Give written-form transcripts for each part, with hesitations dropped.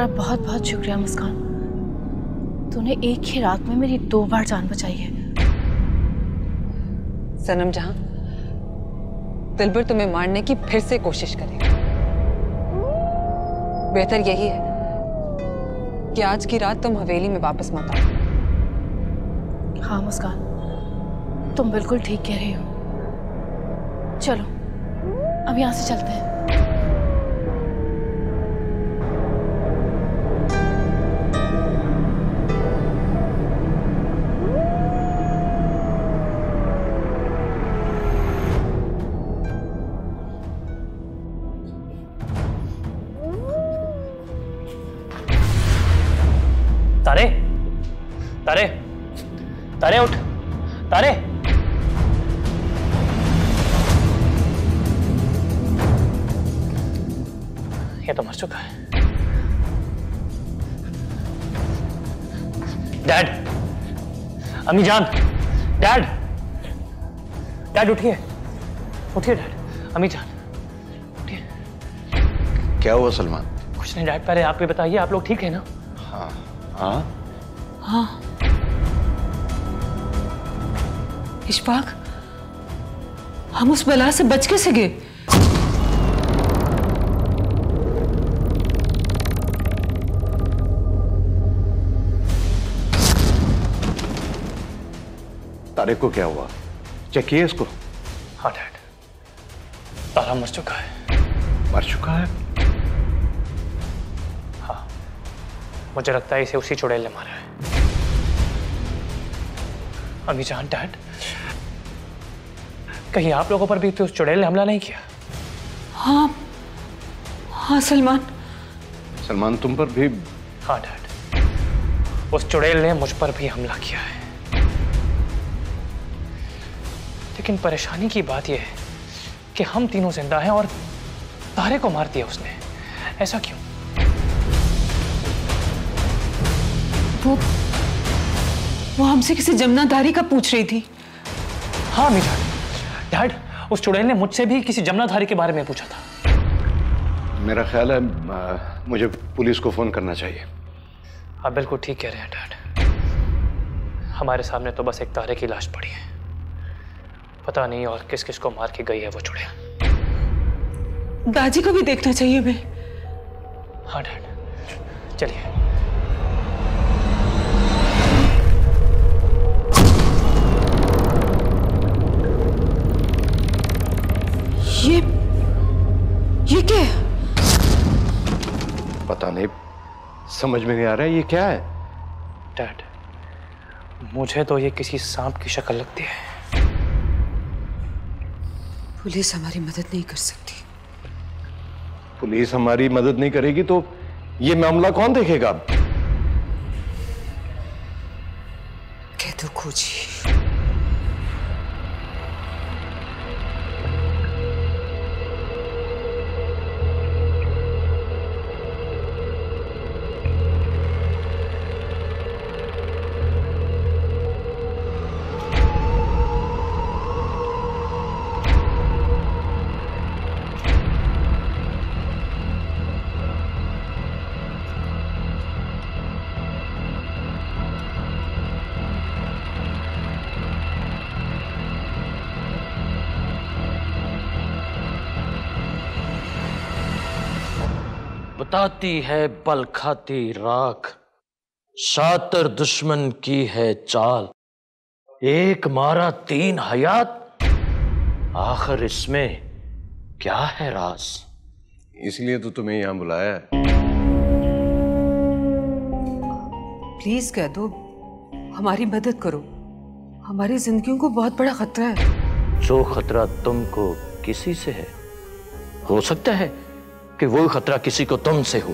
तुम्हारा बहुत बहुत शुक्रिया मुस्कान। तूने एक ही रात में मेरी 2 बार जान बचाई है। सनम जहां, दिलबर तुम्हें मारने की फिर से कोशिश करेगा। बेहतर यही है कि आज की रात तुम हवेली में वापस मत आओ। हाँ मुस्कान, तुम बिल्कुल ठीक कह रही हो। चलो अब यहाँ से चलते हैं। तारे, तारे, तारे उठ, तारे। ये तो मर चुका है। डैड, अम्मी जान, डैड, डैड उठिए, उठिए डैड, अम्मी जान उठिए। क्या हुआ सलमान? कुछ नहीं डैड, पहले आप भी बताइए, आप लोग ठीक है ना? हाँ हाँ हाँ इशफाक, हम उस बला से बच कैसे गए? तारे को क्या हुआ? चेक किए इसको? हाँ डैड, तारा मर चुका है। मर चुका है? हाँ, मुझे लगता है इसे उसी चुड़ैल ने मारा है। अम्मी जान, डैड, कहीं आप लोगों पर भी तो उस चुड़ैल ने हमला नहीं किया? हाँ हाँ सलमान। सलमान तुम पर भी? हाँ डैड, उस चुड़ैल ने मुझ पर भी हमला किया है। लेकिन परेशानी की बात यह है कि हम तीनों जिंदा हैं और तारे को मार दिया उसने। ऐसा क्यों? वो हमसे किसी जमनाधारी का पूछ रही थी। हाँ मीरा, डैड, उस चुड़ैल ने मुझसे भी किसी जमनाधारी के बारे में पूछा था। मेरा ख्याल है मुझे पुलिस को फोन करना चाहिए। आप बिल्कुल ठीक कह रहे हैं डैड। हमारे सामने तो बस एक तारे की लाश पड़ी है, पता नहीं और किस किस को मार के गई है वो चुड़ैल। दादी को भी देखना चाहिए हमें। हाँ डैड, चलिए। ये क्या है? पता नहीं, समझ में नहीं आ रहा है ये क्या है। डैड, मुझे तो ये किसी सांप की शक्ल लगती है। पुलिस हमारी मदद नहीं कर सकती। पुलिस हमारी मदद नहीं करेगी तो ये मामला कौन देखेगा? कह दो खोजी। बताती है बल खाती राख, शातिर दुश्मन की है चाल। एक मारा 3 हयात, आखिर इसमें क्या है राज? इसलिए तो तुम्हें यहां बुलाया है। प्लीज कह दो, हमारी मदद करो। हमारी जिंदगियों को बहुत बड़ा खतरा है। जो खतरा तुमको किसी से है, हो सकता है कि वो खतरा किसी को तुमसे हो।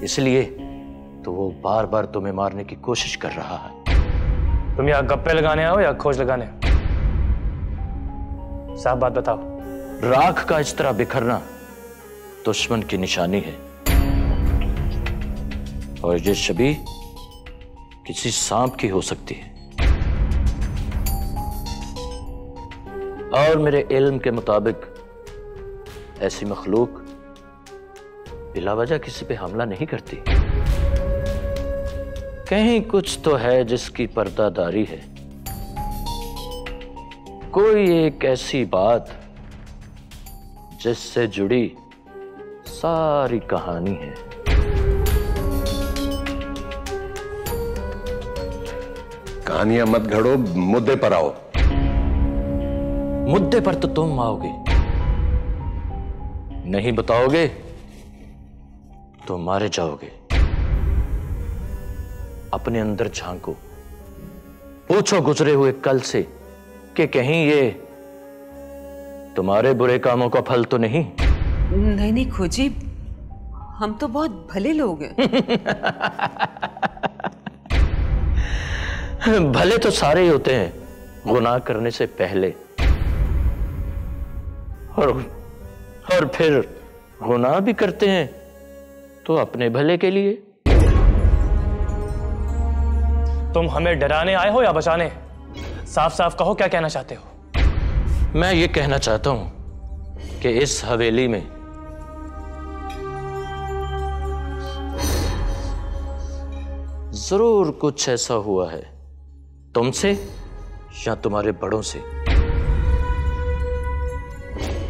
इसलिए तो वो बार बार तुम्हें मारने की कोशिश कर रहा है। तुम यहाँ गप्पे लगाने आओ या खोज लगाने? साफ बात बताओ। राख का इस तरह बिखरना दुश्मन की निशानी है, और ये छवि किसी सांप की हो सकती है। और मेरे इल्म के मुताबिक ऐसी मखलूक बिलावजह किसी पे हमला नहीं करती। कहीं कुछ तो है जिसकी पर्दादारी है, कोई एक ऐसी बात जिससे जुड़ी सारी कहानी है। कहानियां मत घड़ो, मुद्दे पर आओ। मुद्दे पर तो तुम आओगे, नहीं बताओगे तो मारे जाओगे। अपने अंदर झांको, पूछो गुजरे हुए कल से कि कहीं ये तुम्हारे बुरे कामों का फल तो नहीं। नहीं खोजी, हम तो बहुत भले लोग हैं। भले तो सारे ही होते हैं गुनाह करने से पहले, और फिर गुनाह भी करते हैं तो अपने भले के लिए। तुम हमें डराने आए हो या बचाने? साफ साफ कहो, क्या कहना चाहते हो? मैं ये कहना चाहता हूं कि इस हवेली में जरूर कुछ ऐसा हुआ है तुमसे या तुम्हारे बड़ों से,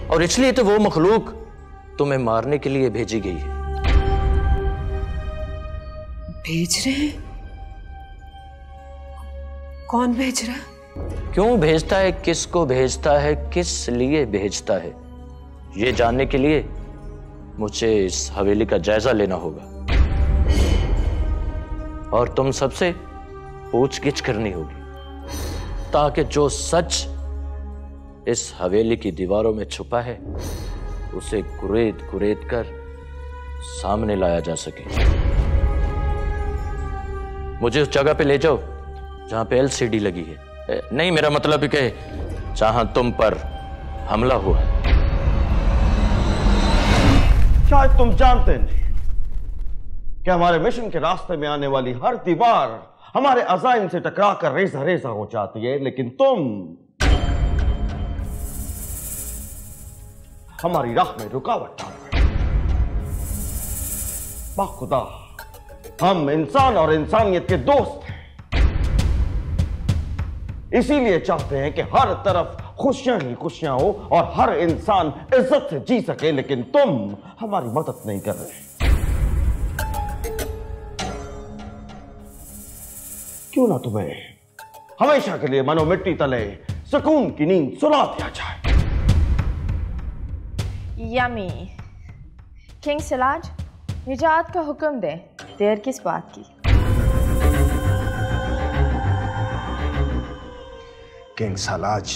और इसलिए तो वो मखलूक तुम्हें मारने के लिए भेजी गई है। भेज रहे हैं? कौन भेज रहा है? क्यों भेजता है, किसको भेजता है, किस लिए भेजता है, ये जानने के लिए मुझे इस हवेली का जायजा लेना होगा और तुम सबसे पूछगिछ करनी होगी, ताकि जो सच इस हवेली की दीवारों में छुपा है उसे कुरेद कुरेद कर सामने लाया जा सके। मुझे उस जगह पे ले जाओ जहां पे LCD लगी है। नहीं, मेरा मतलब है कि जहां तुम पर हमला हुआ। शायद तुम जानते नहीं कि हमारे मिशन के रास्ते में आने वाली हर दीवार हमारे अज़ाइम से टकरा कर रेजा रेजा हो जाती है, लेकिन तुम हमारी राह में रुकावट डाल रहे हो। बाखुदा, हम इंसान और इंसानियत के दोस्त हैं, इसीलिए चाहते हैं कि हर तरफ खुशियां ही खुशियां हो और हर इंसान इज्जत से जी सके, लेकिन तुम हमारी मदद नहीं कर रहे। क्यों ना तुम्हें हमेशा के लिए मनो मिट्टी तले सुकून की नींद सुला दिया जाए। यमी। किंग सिलाज, निजात का हुक्म दे। देर किस बात की? किंग सलाज,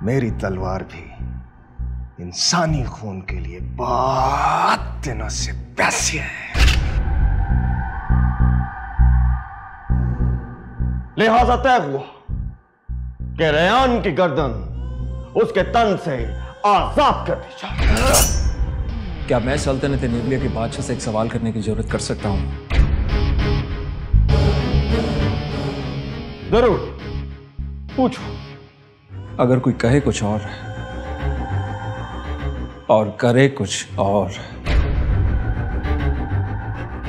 मेरी तलवार भी इंसानी खून के लिए बहुत दिनों से प्यासी है। लिहाजा तय हुआ कि रेयान की गर्दन उसके तन से आजाद कर दी जाए। क्या मैं सल्तनत नेबलिया के बादशाह से एक सवाल करने की जरूरत कर सकता हूं? जरूर पूछो। अगर कोई कहे कुछ और करे कुछ और,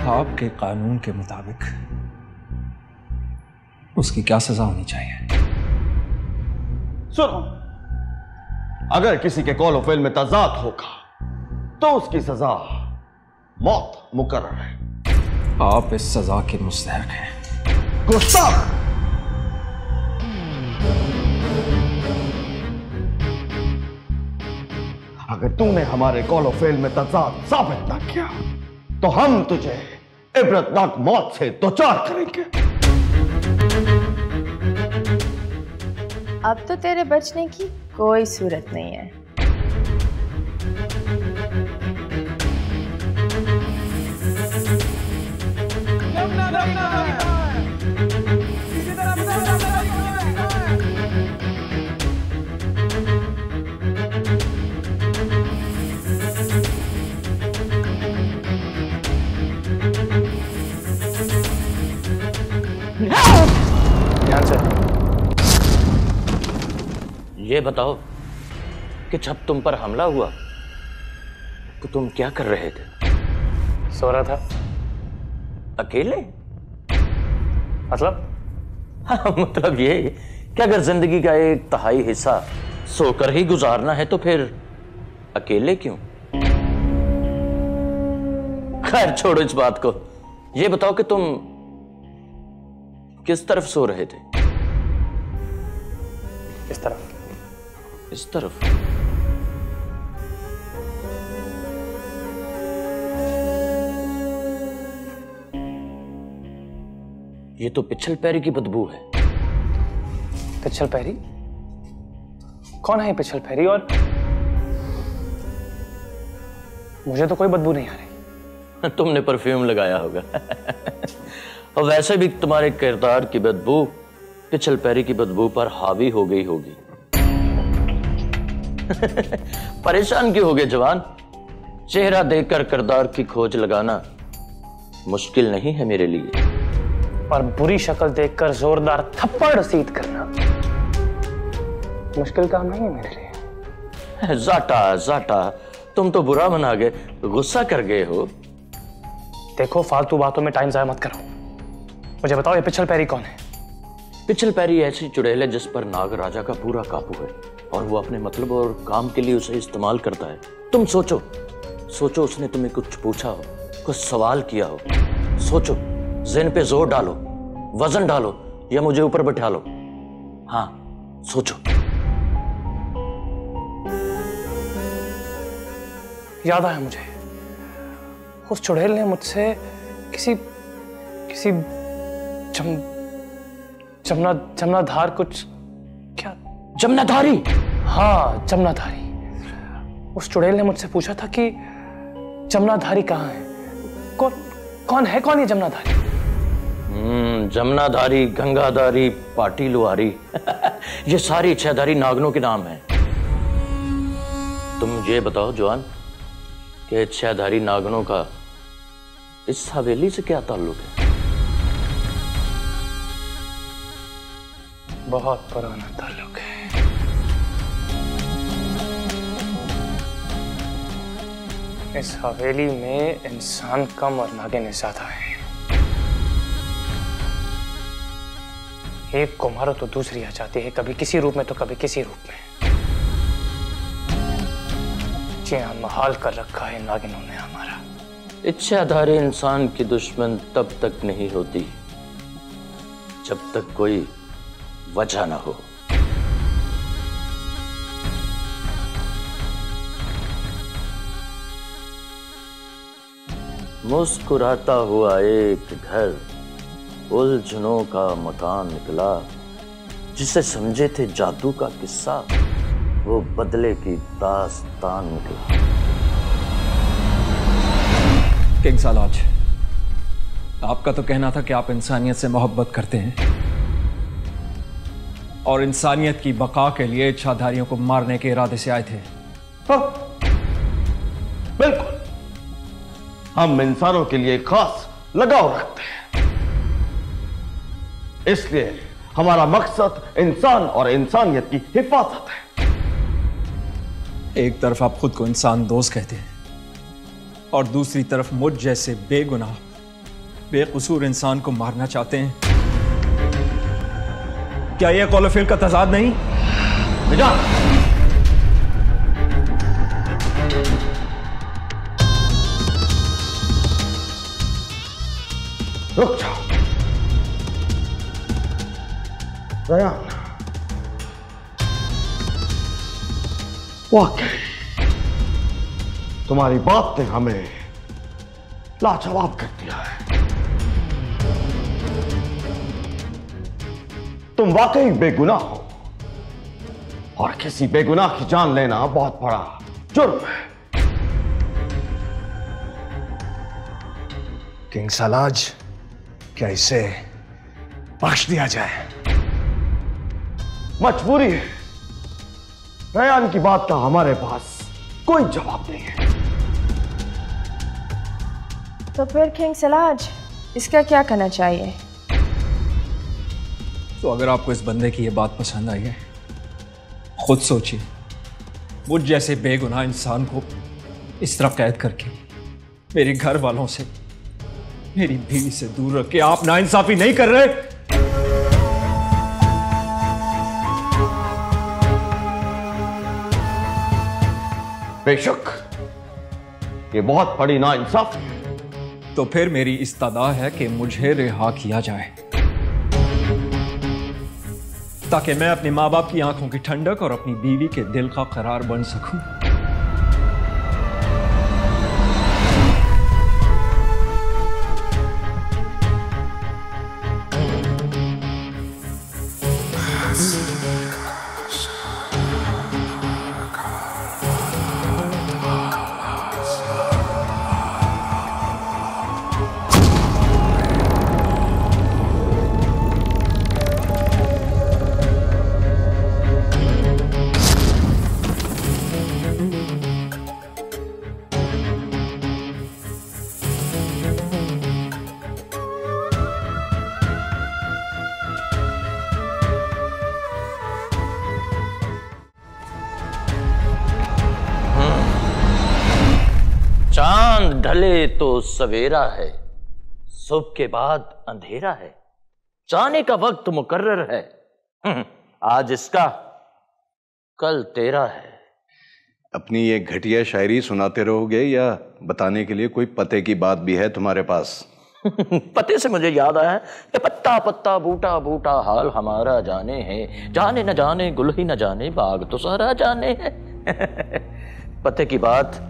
आपके कानून के मुताबिक उसकी क्या सजा होनी चाहिए? सुनो, अगर किसी के कौल फेल में तजाद होगा तो उसकी सजा मौत मुकर्रर है। आप इस सजा के मुस्तहक हैं। गुस्ताख! अगर तूने हमारे कौल फेल में तजाद साबित न किया तो हम तुझे इबरतनाक मौत से दोचार करेंगे। अब तो तेरे बचने की कोई सूरत नहीं है। ध्यान से। ये बताओ कि जब तुम पर हमला हुआ तो तुम क्या कर रहे थे? सो रहा था। अकेले? मतलब? हाँ, मतलब ये कि अगर जिंदगी का 1/3 हिस्सा सोकर ही गुजारना है तो फिर अकेले क्यों? खैर छोड़ो इस बात को। ये बताओ कि तुम किस तरफ सो रहे थे? इस तरफ। इस तरफ? ये तो पिछल पैरी की बदबू है। पिछल पैरी? कौन है ये पिछल पैरी? और मुझे तो कोई बदबू नहीं आ रही। तुमने परफ्यूम लगाया होगा। और वैसे भी तुम्हारे किरदार की बदबू पिछल पैरी की बदबू पर हावी हो गई होगी। परेशान क्यों हो गए जवान? चेहरा देखकर किरदार की खोज लगाना मुश्किल नहीं है मेरे लिए, और बुरी शक्ल देखकर जोरदार थप्पड़ रसीद करना मुश्किल काम नहीं है मेरे लिए। जाटा जाटा, तुम तो बुरा मना गए, गुस्सा कर गए हो। देखो, फालतू बातों में टाइम जाया मत करो। मुझे बताओ, ये पिछल पैरी कौन है? पिछल पैरी ऐसी चुड़ैल है जिस पर नाग राजा का पूरा काबू है और वो अपने मतलब और काम के लिए उसे इस्तेमाल करता है। तुम सोचो, उसने तुम्हें कुछ पूछा हो, कुछ सवाल किया हो। सोचो, ज़हन पे जोर डालो, वजन डालो, या मुझे ऊपर बैठा लो। हाँ, सोचो। याद आया मुझे, उस चुड़ैल ने मुझसे किसी जमनाधार कुछ, क्या जमनाधारी? हाँ, जमनाधारी। उस चुड़ैल ने मुझसे पूछा था कि जमनाधारी कहाँ है। कौन ये जमनाधारी? जमनाधारी, गंगाधारी, पाटी लुहारी ये सारी इच्छाधारी नागनों के नाम हैं। तुम ये बताओ जवान कि इच्छाधारी नागनों का इस हवेली से क्या ताल्लुक है? बहुत पुराना ताल्लुक है। इस हवेली में इंसान कम और नागिन ज्यादा है। एक को मारो तो दूसरी आ जाती है, कभी किसी रूप में तो कभी किसी रूप में। जिया महाल कर रखा है नागिनों ने हमारा। इच्छाधारी इंसान की दुश्मन तब तक नहीं होती जब तक कोई वजह ना हो। मुस्कुराता हुआ एक घर उलझनों का मकान निकला, जिसे समझे थे जादू का किस्सा, वो बदले की दास्तान निकला। किंग सलाज, आपका तो कहना था कि आप इंसानियत से मोहब्बत करते हैं और इंसानियत की बका के लिए इच्छाधारियों को मारने के इरादे से आए थे। हाँ, बिल्कुल। हम इंसानों के लिए खास लगाव रखते हैं, इसलिए हमारा मकसद इंसान और इंसानियत की हिफाजत है। एक तरफ आप खुद को इंसान दोस्त कहते हैं और दूसरी तरफ मुझ जैसे बेगुनाह बेकसूर इंसान को मारना चाहते हैं। क्या यह कौल फिल का तजाद नहीं? रुक जाओ रयान, वाकई तुम्हारी बात ने हमें लाजवाब कर दिया है। तुम वाकई बेगुनाह हो और किसी बेगुनाह की जान लेना बहुत बड़ा जुर्म है। किंग सलाज, क्या इसे बख्श दिया जाए? मजबूरी है। रयान की बात का हमारे पास कोई जवाब नहीं है। तो फिर किंग सलाज, इसका क्या करना चाहिए? तो अगर आपको इस बंदे की ये बात पसंद आई है, खुद सोचिए, मुझ जैसे बेगुनाह इंसान को इस तरह कैद करके, मेरे घर वालों से, मेरी बीवी से दूर रख के आप नाइंसाफी नहीं कर रहे? बेशक ये बहुत बड़ी नाइंसाफी। तो फिर मेरी इस्तदा है कि मुझे रिहा किया जाए, ताकि मैं अपने माँ बाप की आंखों की ठंडक और अपनी बीवी के दिल का करार बन सकूं। चांद ढले तो सवेरा है, सुबह के बाद अंधेरा है, जाने का वक्त मुकर्रर है, आज इसका कल तेरा है। अपनी ये घटिया शायरी सुनाते रहोगे या बताने के लिए कोई पते की बात भी है तुम्हारे पास? पते से मुझे याद आया कि पत्ता पत्ता बूटा बूटा हाल हमारा जाने है, जाने न जाने गुल ही न जाने बाग तो सारा जाने है। पते की बात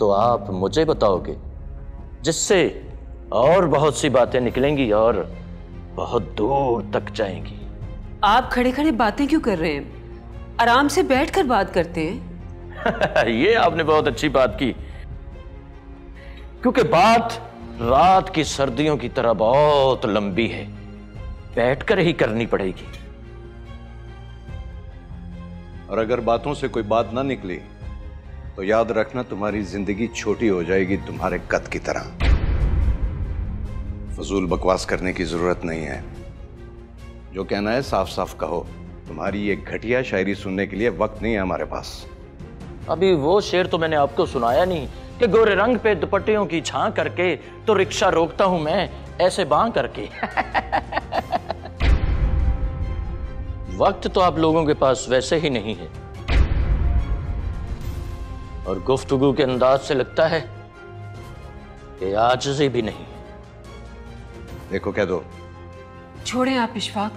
तो आप मुझे बताओगे, जिससे और बहुत सी बातें निकलेंगी और बहुत दूर तक जाएंगी। आप खड़े खड़े बातें क्यों कर रहे हैं? आराम से बैठकर बात करते हैं। ये आपने बहुत अच्छी बात की, क्योंकि बात रात की सर्दियों की तरह बहुत लंबी है, बैठकर ही करनी पड़ेगी। और अगर बातों से कोई बात ना निकली तो याद रखना तुम्हारी जिंदगी छोटी हो जाएगी तुम्हारे कद की तरह। फजूल बकवास करने की जरूरत नहीं है, जो कहना है साफ साफ कहो। तुम्हारी ये घटिया शायरी सुनने के लिए वक्त नहीं है हमारे पास। अभी वो शेर तो मैंने आपको सुनाया नहीं कि गोरे रंग पे दुपट्टियों की छां करके तो रिक्शा रोकता हूं मैं ऐसे बां करके। वक्त तो आप लोगों के पास वैसे ही नहीं है, और गुफ्तगू के अंदाज से लगता है कि आजिज़ी भी नहीं। देखो कह दो। छोड़ें आप इशफाक,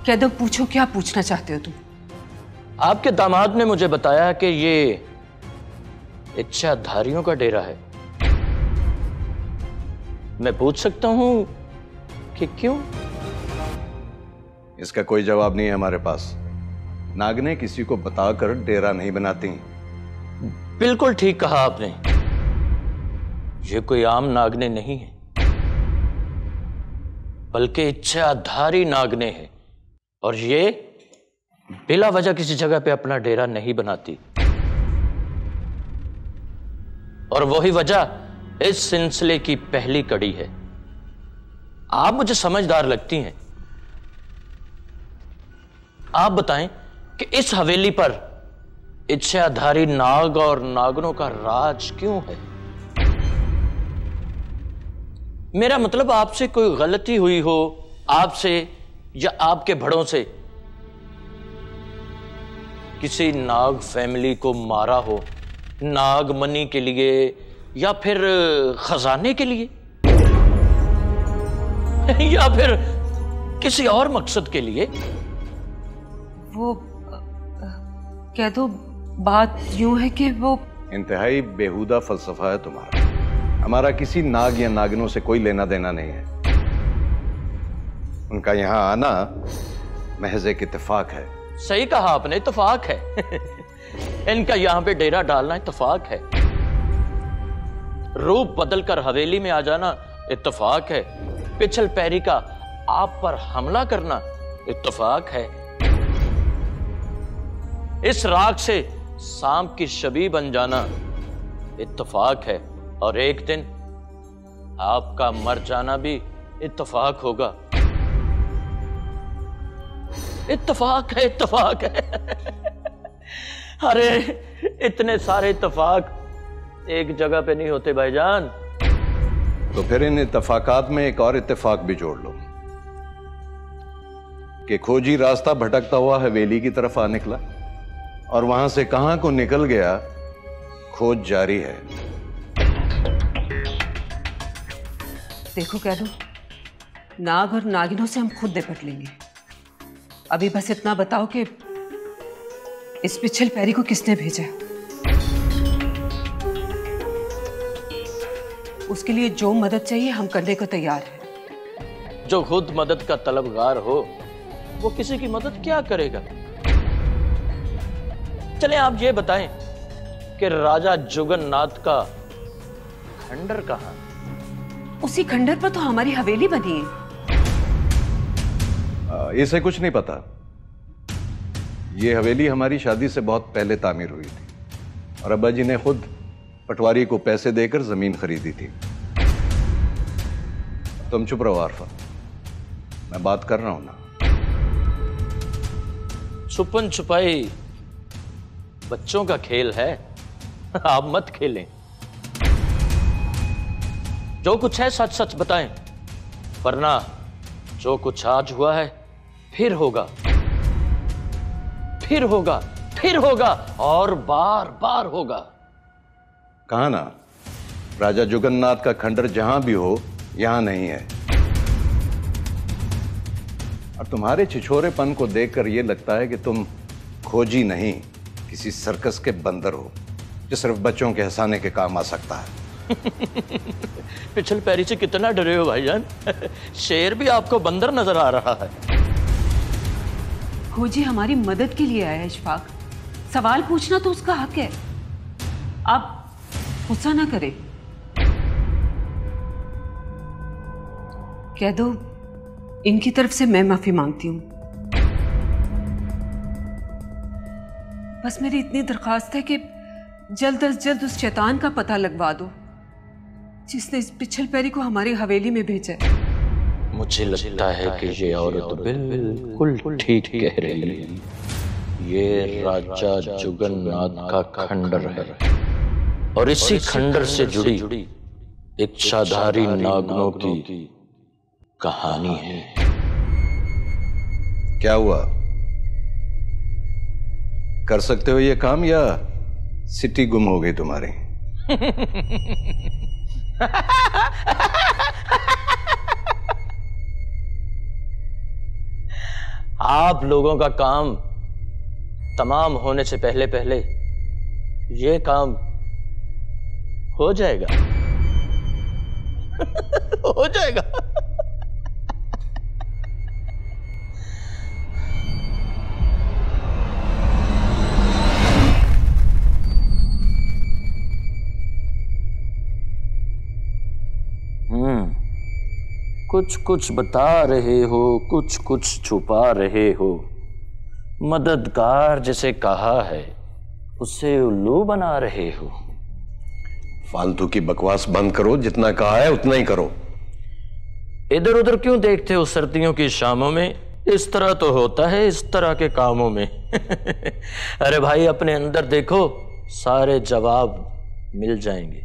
कह दो, पूछो क्या पूछना चाहते हो तुम? आपके दामाद ने मुझे बताया कि ये इच्छाधारियों का डेरा है। मैं पूछ सकता हूं कि क्यों? इसका कोई जवाब नहीं है हमारे पास। नागने किसी को बताकर डेरा नहीं बनाती। बिल्कुल ठीक कहा आपने, ये कोई आम नागने नहीं है, बल्कि इच्छाधारी नागने हैं, और ये बिला वजह किसी जगह पे अपना डेरा नहीं बनाती। और वही वजह इस सिलसिले की पहली कड़ी है। आप मुझे समझदार लगती हैं, आप बताएं कि इस हवेली पर इच्छाधारी नाग और नागनों का राज क्यों है? मेरा मतलब आपसे कोई गलती हुई हो, आपसे या आपके बड़ों से किसी नाग फैमिली को मारा हो, नाग मनी के लिए या फिर खजाने के लिए या फिर किसी और मकसद के लिए। वो कह दो, बात यूं है कि वो इंतहाई बेहुदा फलसफा है तुम्हारा। हमारा किसी नाग या नागिनों से कोई लेना देना नहीं है। उनका यहां आना महज एक इत्तेफाक है। सही कहा आपने, इत्तेफाक है। इनका यहां पे डेरा डालना इत्तेफाक है, रूप बदलकर हवेली में आ जाना इत्तेफाक है, पिछल पैरी का आप पर हमला करना इत्तेफाक है, इस राग से सांप की शबी बन जाना इत्तेफाक है, और एक दिन आपका मर जाना भी इत्तेफाक होगा। इत्तेफाक है, इत्तेफाक है। अरे इतने सारे इत्तेफाक एक जगह पे नहीं होते भाईजान। तो फिर इन इत्तेफाकात में एक और इत्तेफाक भी जोड़ लो कि खोजी रास्ता भटकता हुआ हवेली की तरफ आ निकला और वहां से कहां को निकल गया, खोज जारी है। देखो कह दो, नाग और नागिनों से हम खुद निपट लेंगे। अभी बस इतना बताओ कि इस पिछल पैरी को किसने भेजा? उसके लिए जो मदद चाहिए हम करने को तैयार हैं। जो खुद मदद का तलबगार हो वो किसी की मदद क्या करेगा? चले आप ये बताएं कि राजा जुगन्नाथ का खंडर कहां? उसी खंडर पर तो हमारी हवेली बनी है। इसे कुछ नहीं पता। ये हवेली हमारी शादी से बहुत पहले तामीर हुई थी और अब्बा जी ने खुद पटवारी को पैसे देकर जमीन खरीदी थी। तुम चुप रहो आरफा, मैं बात कर रहा हूं ना। छुपन छुपाई बच्चों का खेल है, आप मत खेलें। जो कुछ है सच सच बताएं, वरना जो कुछ आज हुआ है फिर होगा, फिर होगा, फिर होगा और बार बार होगा। कहा ना, राजा जुगन्नाथ का खंडर जहां भी हो यहां नहीं है। और तुम्हारे छिछोरेपन को देखकर यह लगता है कि तुम खोजी नहीं, किसी सर्कस के बंदर हो जो सिर्फ बच्चों के हंसाने के काम आ सकता है। पिछल पैरी से कितना डरे हो भाईजान? शेर भी आपको बंदर नजर आ रहा है। खोजी हमारी मदद के लिए आया है इशफाक, सवाल पूछना तो उसका हक है। आप गुस्सा ना करें। कह दो इनकी तरफ से मैं माफी मांगती हूं। बस मेरी इतनी दरखास्त है कि जल्द अज जल्द उस शैतान का पता लगवा दो जिसने इस पिछल पैरी को हमारी हवेली में भेजा है। मुझे लगता है कि ये औरत बिल्कुल ठीक कह रही है। ये राजा जुगन्नाथ का खंडर है और इसी खंडर से जुड़ी इच्छाधारी नागनों की कहानी है। क्या हुआ? कर सकते हो ये काम या सिटी गुम हो गई तुम्हारी? आप लोगों का काम तमाम होने से पहले पहले ये काम हो जाएगा। हो जाएगा। कुछ कुछ बता रहे हो, कुछ कुछ छुपा रहे हो। मददगार जिसे कहा है उसे उल्लू बना रहे हो। फालतू की बकवास बंद करो, जितना कहा है उतना ही करो। इधर उधर क्यों देखते हो सर्दियों की शामों में? इस तरह तो होता है इस तरह के कामों में। अरे भाई अपने अंदर देखो, सारे जवाब मिल जाएंगे।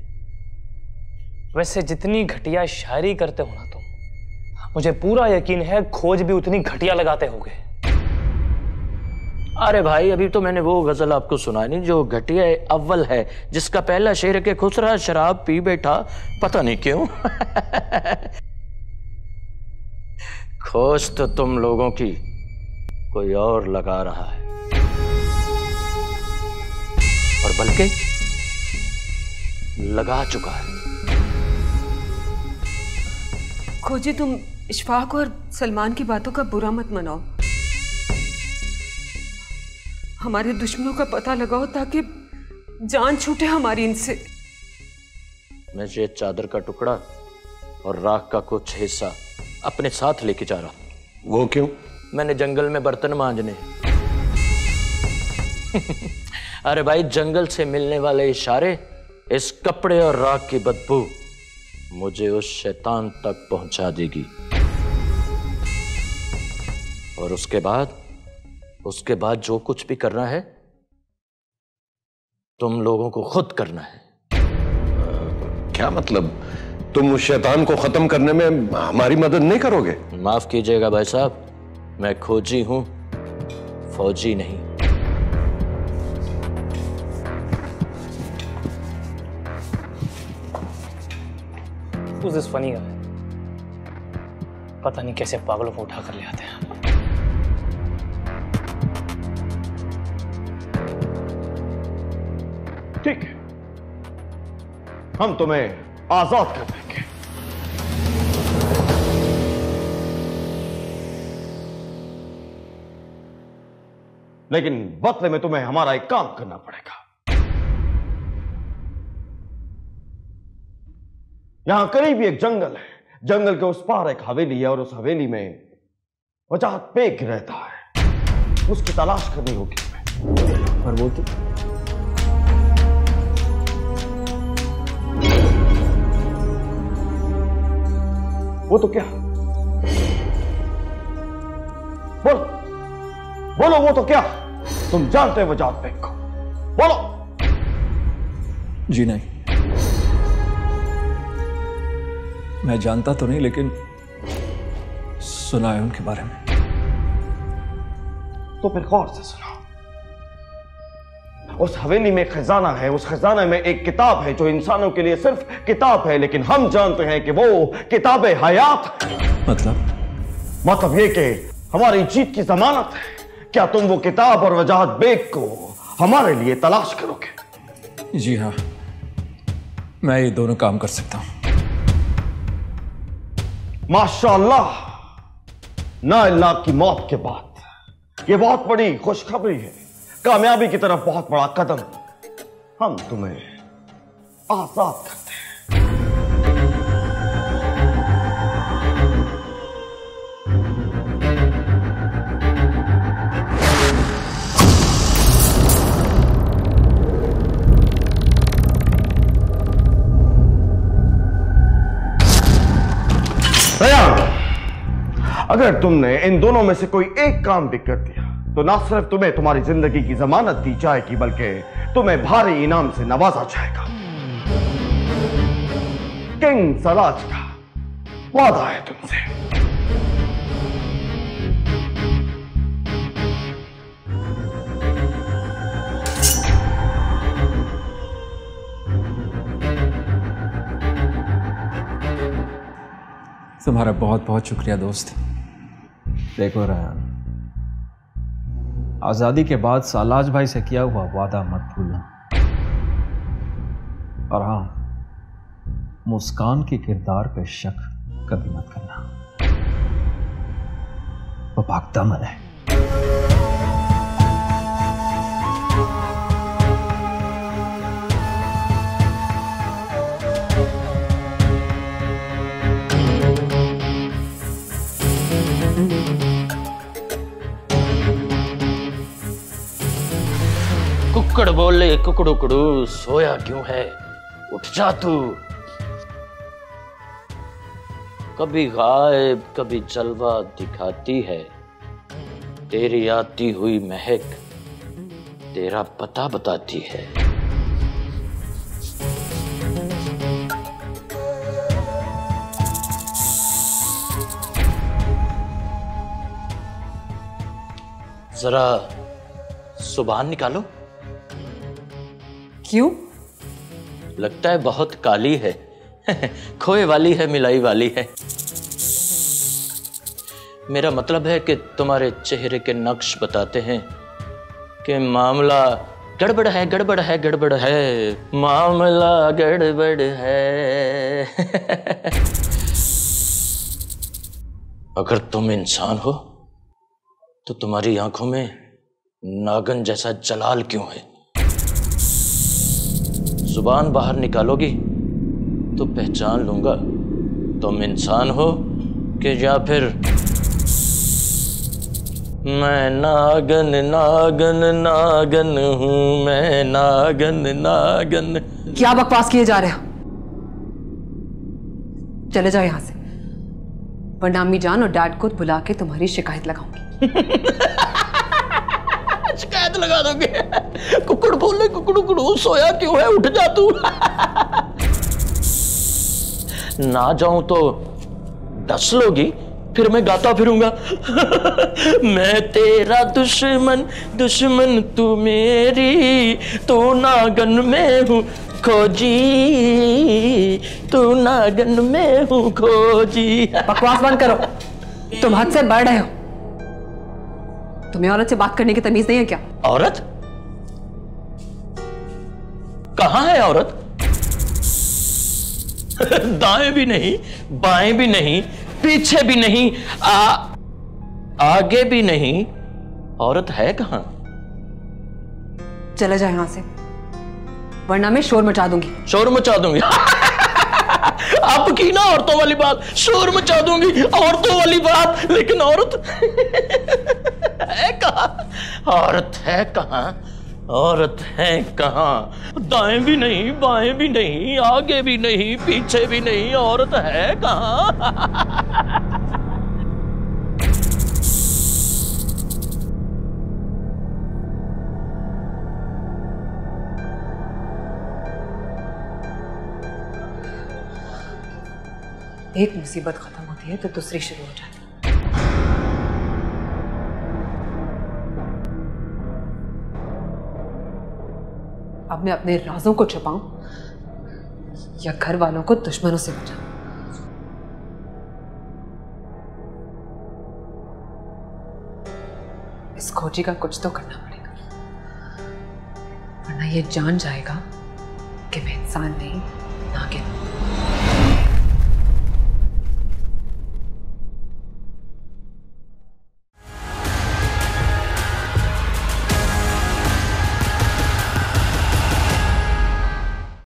वैसे जितनी घटिया शायरी करते हो ना तुम, मुझे पूरा यकीन है खोज भी उतनी घटिया लगाते होगे। अरे भाई अभी तो मैंने वो गजल आपको सुनाई नहीं जो घटिया अव्वल है, जिसका पहला शेर है कि खुसरा शराब पी बैठा पता नहीं क्यों। खोज तो तुम लोगों की कोई और लगा रहा है, और बल्कि लगा चुका है। खोजी तुम इशफाक और सलमान की बातों का बुरा मत मनाओ। हमारे दुश्मनों का पता लगाओ ताकि जान छूटे हमारी इनसे। मैं ये चादर का टुकड़ा और राख का कुछ हिस्सा अपने साथ लेके जा रहा हूं। वो क्यों? मैंने जंगल में बर्तन मांजने। अरे भाई जंगल से मिलने वाले इशारे, इस कपड़े और राख की बदबू मुझे उस शैतान तक पहुंचा देगी। और उसके बाद जो कुछ भी करना है तुम लोगों को खुद करना है। क्या मतलब? तुम उस शैतान को खत्म करने में हमारी मदद नहीं करोगे? माफ कीजिएगा भाई साहब, मैं खोजी हूं, फौजी नहीं। Who's this funny guy? पता नहीं कैसे पागलों को उठा कर ले आते हैं। ठीक है, हम तुम्हें आजाद कर देंगे, लेकिन बदले में तुम्हें हमारा एक काम करना पड़ेगा। यहां करीब ही एक जंगल है, जंगल के उस पार एक हवेली है और उस हवेली में वजाहत बेग रहता है, उसकी तलाश करनी होगी तुम्हें। पर वो तो क्या? बोलो बोलो, वो तो क्या? तुम जानते हो वजाहत बेग को? बोलो। जी नहीं, मैं जानता तो नहीं, लेकिन सुना है उनके बारे में। तो फिर गौर से सुनो। उस हवेली में खजाना है, उस खजाने में एक किताब है जो इंसानों के लिए सिर्फ किताब है, लेकिन हम जानते हैं कि वो किताब हयात है। मतलब ये कि हमारी जीत की जमानत है। क्या तुम वो किताब और वजाहत बेग को हमारे लिए तलाश करोगे? जी हाँ, मैं ये दोनों काम कर सकता हूं। माशाअल्लाह, नाइल्ला की मौत के बाद ये बहुत बड़ी खुशखबरी है, कामयाबी की तरफ बहुत बड़ा कदम। हम तुम्हें आजाद करते हैं। अगर तुमने इन दोनों में से कोई एक काम भी कर दिया तो ना सिर्फ तुम्हें तुम्हारी जिंदगी की जमानत दी जाएगी, बल्कि तुम्हें भारी इनाम से नवाजा जाएगा। किंग सलाज का वादा है तुमसे। तुम्हारा बहुत बहुत शुक्रिया दोस्त। देखो रयान, आजादी के बाद सालाज भाई से किया हुआ वादा मत भूलना, और हाँ, मुस्कान के किरदार पे शक कभी मत करना, वो पाकदामन है। कुक्कड़ बोले कुकड़ुकड़ू, सोया क्यों है, उठ जा तू। कभी गायब कभी जलवा दिखाती है, तेरी आती हुई महक तेरा पता बताती है। जरा सुबान निकालो। क्यों? लगता है बहुत काली है। खोए वाली है, मिलाई वाली है। मेरा मतलब है कि तुम्हारे चेहरे के नक्श बताते हैं कि मामला गड़बड़ है, गड़बड़ है, गड़बड़ है, मामला गड़बड़ है। अगर तुम इंसान हो तो तुम्हारी आंखों में नागन जैसा जलाल क्यों है? जुबान बाहर निकालोगी तो पहचान लूंगा तुम इंसान हो कि या फिर मैं नागन नागन नागन हूं, मैं नागन नागन। क्या बकवास किए जा रहे हो? चले जाओ यहां से, वरना अम्मी जान और डैड को बुला के तुम्हारी शिकायत लगाऊंगी। कैद लगा दोगे। कुकड़ बोले कुकड़ू सोया क्यों है, उठ जा तू। ना जाऊं तो डस लोगी, फिर मैं गाता फिरूंगा। मैं तेरा दुश्मन दुश्मन तू मेरी, तू नागन में हूँ खोजी, तू नागन में हूँ खोजी। बकवास बंद करो, तुम हद से बढ़ रहे हो। तुम्हें औरत से बात करने की तमीज नहीं है क्या? औरत? कहाँ है औरत? दाएं भी नहीं, बाएं भी नहीं, पीछे भी नहीं, आगे भी नहीं, औरत है कहां? चले जाओ यहां से, वरना मैं शोर मचा दूंगी। शोर मचा दूंगी? आपकी ना औरतों वाली बात, शोर मचा दूंगी औरतों वाली बात, लेकिन औरत है कहां? औरत है कहां? औरत है कहां? दाएं भी नहीं, बाएं भी नहीं, आगे भी नहीं, पीछे भी नहीं, औरत है कहां? एक मुसीबत खत्म होती है तो दूसरी शुरू हो जाती है। अब मैं अपने राजों को छुपाऊं या घर वालों को दुश्मनों से बचाऊं? इस खोजी का कुछ तो करना पड़ेगा, वरना ये जान जाएगा कि मैं इंसान नहीं नागिन हूं।